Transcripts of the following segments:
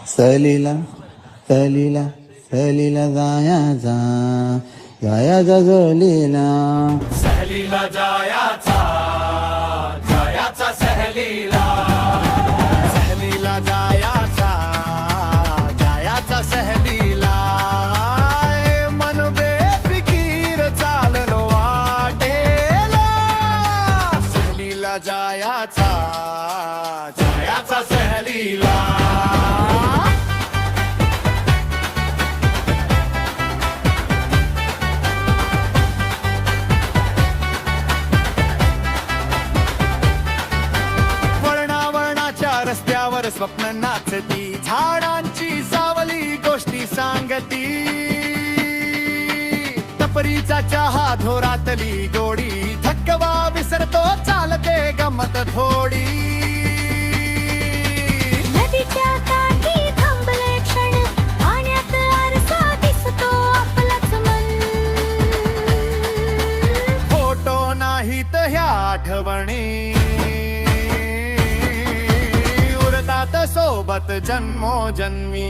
सहलीला सहलीला सहलीला जायाचा जायाचा सहलीला. सहलीला जायाचा जायाचा सहलीला. सहलीला जायाचा जायाचा सहलीला. मन बेफिकीर चाललो वाटेला. सहलीला जायाचा जायाचा सहलीला. रस्त्यावर स्वप्न नाचती, झाडांची सावली गोष्टी सांगती. टपरीचा चहा धोरातली गोडी, थकवा विसरतो चालते गमत थोडी. नदीच्या काठी थांबले क्षण, पाण्यात आरसा दिसतो आपलाच मन. फोटो नाहीत ह्या आठवणी, सोबत जन्मोजन्मी.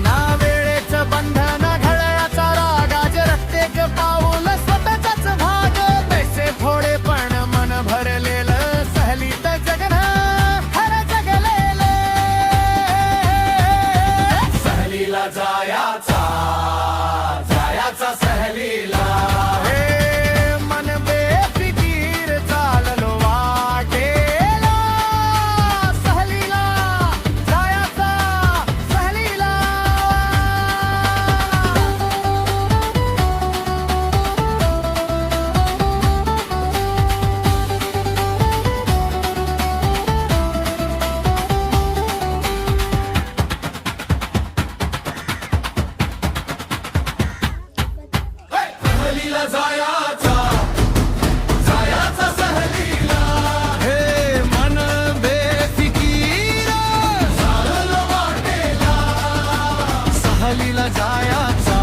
ना वेळेच बंधन घड्याळाचा राग, आज रस्तेच पाऊल स्वतःचाच भाग. पैसे थोडे पण मन भरलेलं, सहलीत जगन खरं जगलेलं. सहलीला जायाचा जायाचा सहलीला. सहलीला जायाचा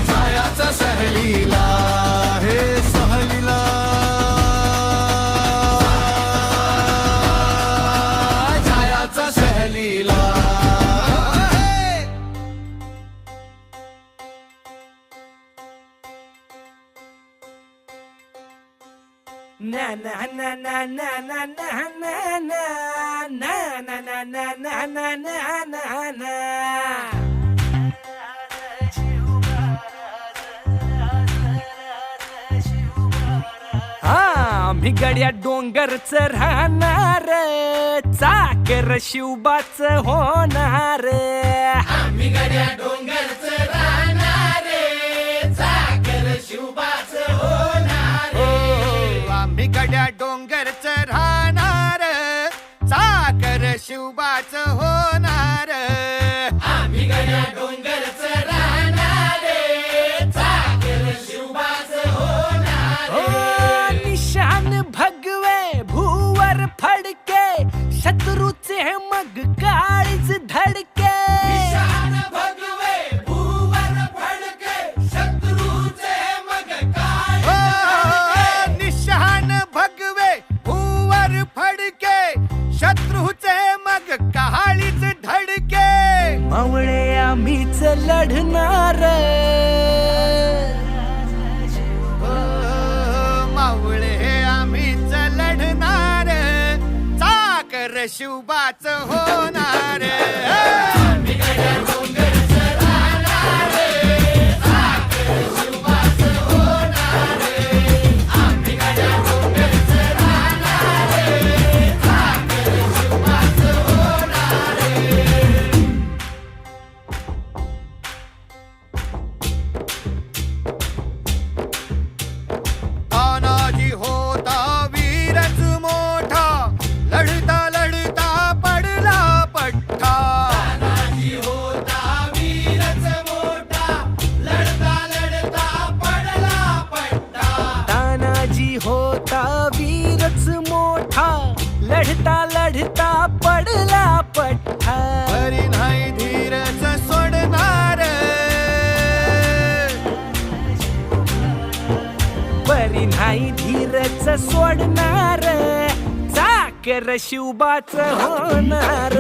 जायाचा सहलीला. हे सहलीला जायाचा सहलीला. na na na na na na na na na na na na na na na na na. आम्ही गड्या डोंगरच राहणार, चाकर शिवबाच होणार. आम्ही गड्या डोंगरच राहणार, चाकर शिवबाच होणार. आम्ही गड्या डोंगरच राहणार, चाकर शिवबाच होणार. आम्ही गड्या डोंगरच राहणार, चाकर शिवबाच होणार. निशान भगवे भूवर फडके, शत्रूचे मग काळीच धडके. निशान भगवे भूवर फडके, शत्रूचे मग काळीच. निशान भगवे भूवर फडके, शत्रूचे मग काळीच धडके. मावळे आम्हीच लढणार, मावळे आम्हीच लढणार, चाकर शिवबाच होणार. तानाजी होता वीरच मोठा, लढता लढता पडला पट्टा. तानाजी होता साखर शिवबाच होणार.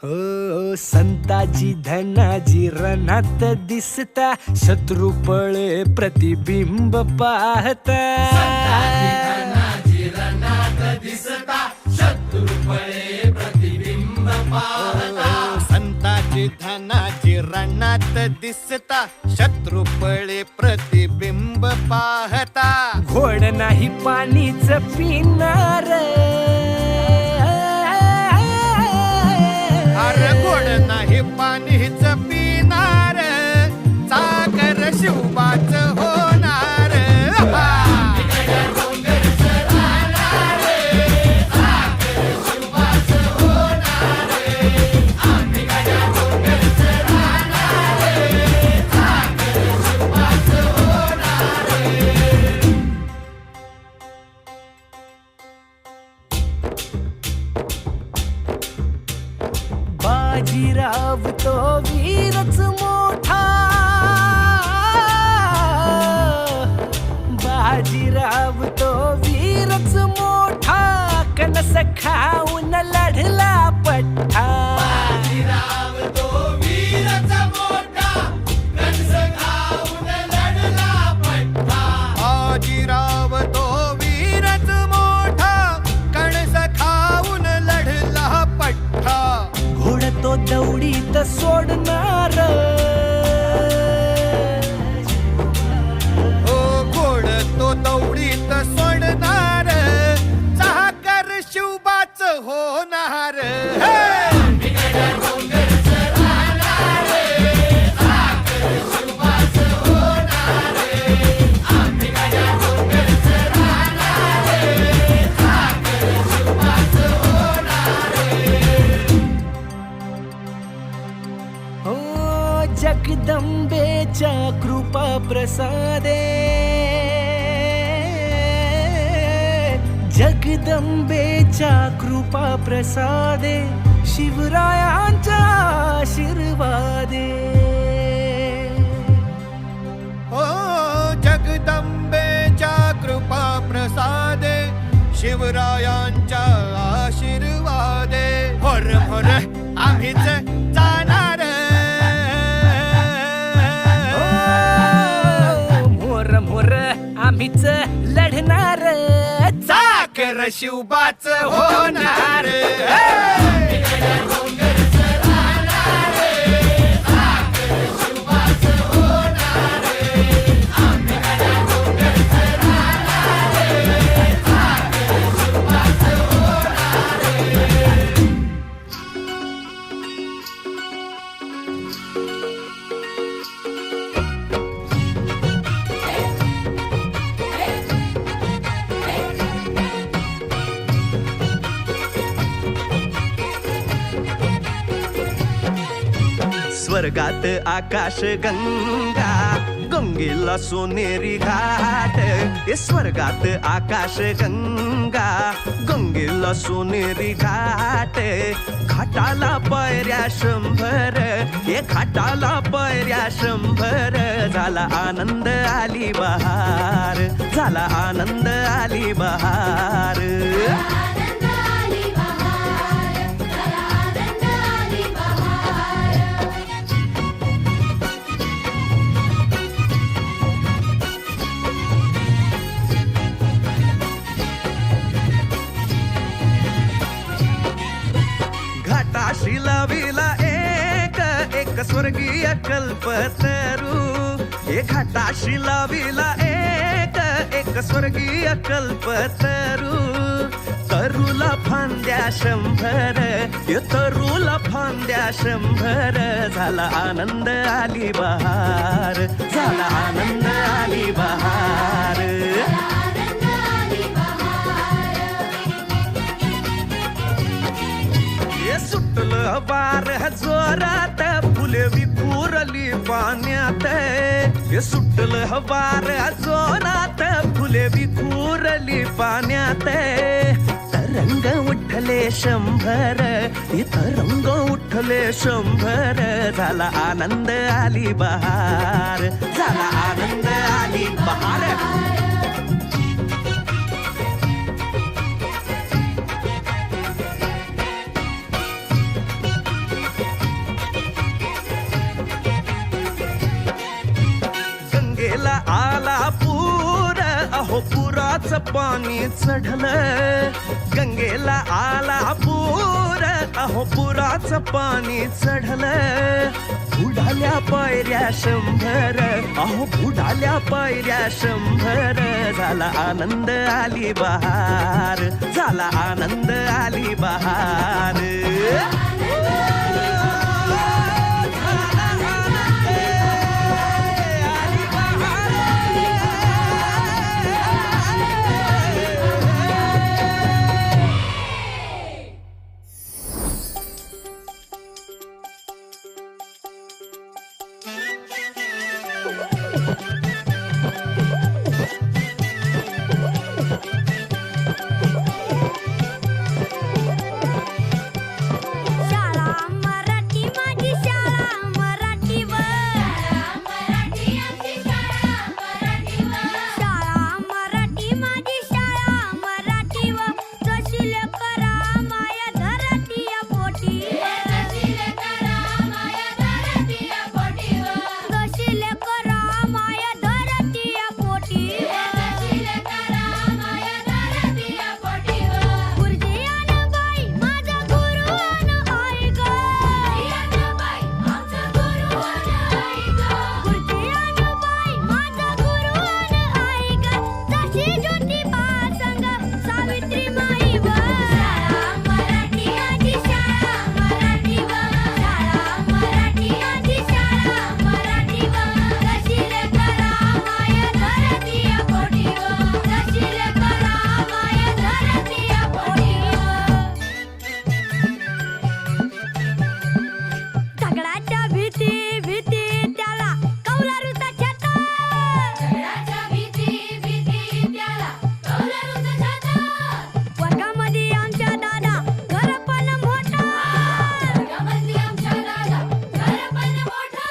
हो संताजी धनाजी रणात दिसता, शत्रू पळे प्रतिबिंब पाहता. संताजी धनाजी रणात दिसता, शत्रू पळे प्रतिबिंब पाहता. घोड नाही पाणीच पिणार, अरे गोड नाही पाणीच पिणार, साखर शिवबाच होणार. बाजीराव तो वीरच मोठा, बाजीराव तो वीरच मोठा, कणस खाऊन लढला पठ्ठा. बाजीराव तो वीरच मोठा, कणस खाऊन लढला पठ्ठा. बाजीराव तो वीरच मोठा, कणस खाऊन लढला पठ्ठा. घोड तो दौडीत सोडणार, ओ घोड तो दौडीत सोडणार, साखर शिवबाच होणार. जगदंबेच्या कृपा प्रसादे, जगदंबेच्या कृपा प्रसादे, शिवरायांच्या आशीर्वादे. ओ जगदंबेच्या कृपा प्रसादे, शिवरायांच्या आशीर्वादे. भर भर आम्हीच जाणार, आम्हीच लढणार, साखर शिवबाच होणार. स्वर्गात आकाश गंगा, गंगेला सोनेरी घाट. हे स्वर्गात आकाश गंगा, गंगेला सोनेरी घाट. घाटाला पायऱ्या 100, हे घाटाला पायऱ्या 100. झाला आनंद आली बहार, झाला आनंद आली बहार. घाटाशी लाविला एक स्वर्गीय कल्पतरू. हे घाटाशी लाविला एक स्वर्गीय कल्पतरू. तरुला फांद्या 100, हे तरुला फांद्या 100. झाला आनंद आली बहार, झाला आनंद आली बहार. हे सुटलं वार जोरात फुले विखुरली पाण्यात हे सुटलं वार जोरात फुले विखुरली पाण्यात तरंग उठले 100 इथं रंग उठले 100 झाला आनंद आली बहार झाला आनंद आली बहार गंगेला आला पूर अहो पुराचं पाणी चढलं गंगेला आला पूर अहो पुराचं पाणी चढलं बुडाल्या पायऱ्या 100 अहो बुडाल्या पायऱ्या 100 झाला आनंद आली बहार झाला आनंद आली बहार शाळा मराठी माझी शाळा मराठीवर शाळा मराठी माझी शाळा मराठीवर जशी लेकरा माया धरती या पोटी जशी लेकरा माया धरती या पोटी गुरुजी आणि बाई माझा गुरु आणि आई ग गुरुजी आणि बाई माझा गुरु आणि आई ग जशी ज्योतिबा संग सावित्री माई व शाळा मराठी माझी शाळा मराठीवर शाळा मराठी माझी शाळा मराठीवर जशी लेकरा माया धरती या पोटीवर जशी लेकरा माया धरती या पोटीवर झगडाच्या भीती भीती त्याला कौलारूचा छाता झगडाच्या भीती भीती त्याला कौलारूचा छाता वर्गामध्ये आमच्या दादा घर पण मोठा वर्गामध्ये आमच्या दादा घर पण मोठा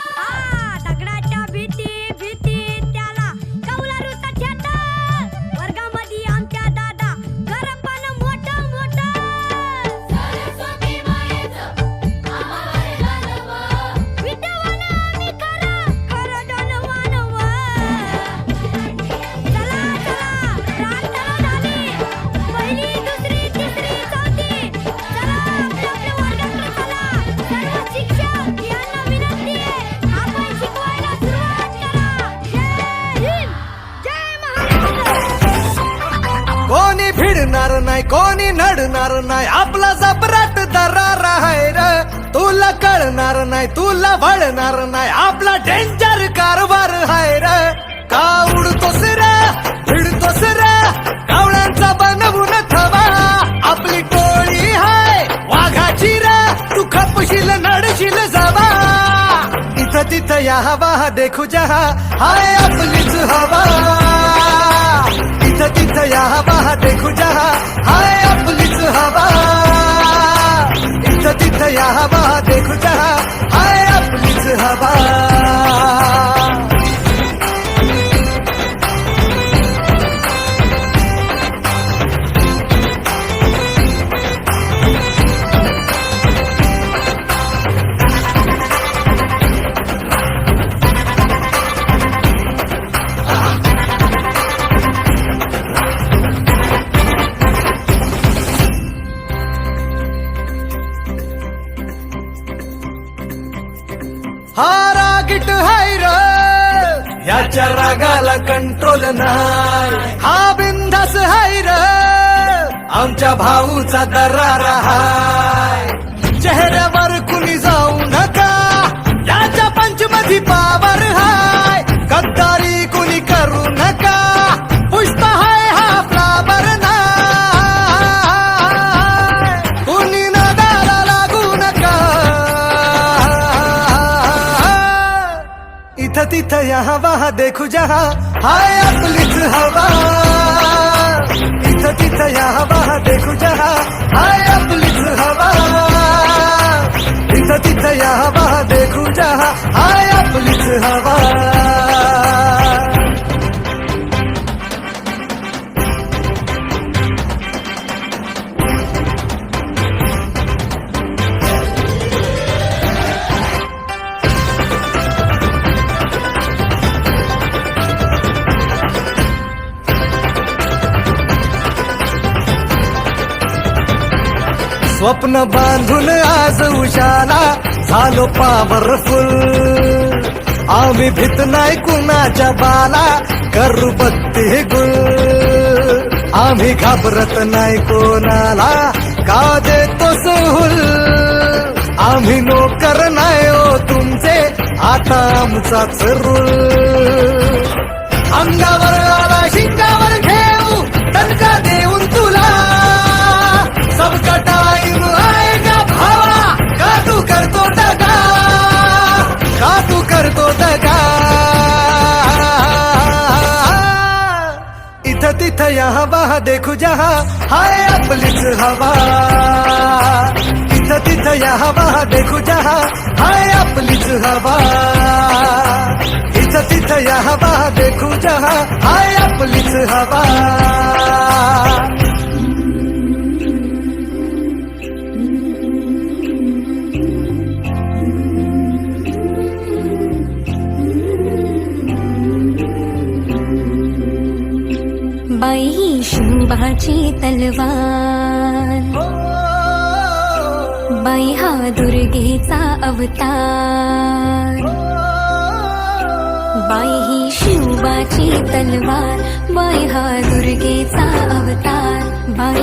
झगडाच्या भीती भीती त्याला कौलारूचा छाता वर्गामध्ये आमच्या दादा घर पण मोठं मोठं सरस्वती मायेचं विद्यावान आम्ही खरं खरं धनवान व चला चला प्रार्थना झाली पहिली दुसरी तिसरी चौथी चला आपल्या वर्गाकडे चला सर्व शिक्षक यांना विनंती आहे आपण शिकवायला सुरुवात करा जय हिंद जय महाराष्ट्र कोणी भिडणार नाही कोणी नडणार नाही आपला जबराट दरार आहे र तुला कळणार नाही तुला वळणार नाही आपला डेंजर कारभार आहे र का उडतोस रे भिडतोस रे कावळ्यांचा बनवून थवा आपली टोळी हाय वाघाची रे तू खपशील नडशील जावा इथं तिथं या हवा देखू जहा हाय आपलीच हवा इथं तिथं या हवा देखू जहा हाय आपलीच हवा इथं तिथं या हवा देखू जहा हाय आपलीच हवा हा रागीट हाय र याच्या रागाला कंट्रोल नाही हा बिंदास हाय र आमच्या भाऊचा दरार हाय चेहऱ्यावर कुणी जाऊ नका याच्या पंचमधी पावर हाय गद्दारी कुणी करू नका पुष्प हाय हा फ्लावर नाय कुणी नादाला लागू नका तिथं यहाँ वहाँ देखू जहाँ हाय आपलीच हवा इथं तिथं यहाँ वहाँ देखू जहाँ हाय आपलीच हवा इथं तिथं यहाँ वहाँ देखू जहाँ हाय आपलीच हवा स्वप्न बांधून आज उशाला झालो पॉवरफुल आम्ही भीत नाही कुणाच्या बाला करू बत्ती गुल आम्ही घाबरत नाही कोणाला का देतो सहूल आम्ही नोकर नाही हो तुमचे आता आमचाच रूल अंगावर आला शिंगावर घेऊ दणका देऊन तुला सबका टाइम आएगा भावा का तू करतो दगा का तू करतो दगा इथं तिथं यहाँ वहाँ देखू जहाँ हाय आपलीच हवा इथं तिथं यहाँ वहाँ देखू जहाँ हाय आपलीच हवा इथं तिथं यहाँ वहाँ देखू जहाँ हाय आपलीच हवा बाई ही शुंभाची तलवार बाई हा दुर्गेचा अवतार बाई ही शुंभाची तलवार बाई हा दुर्गेचा अवतार बाई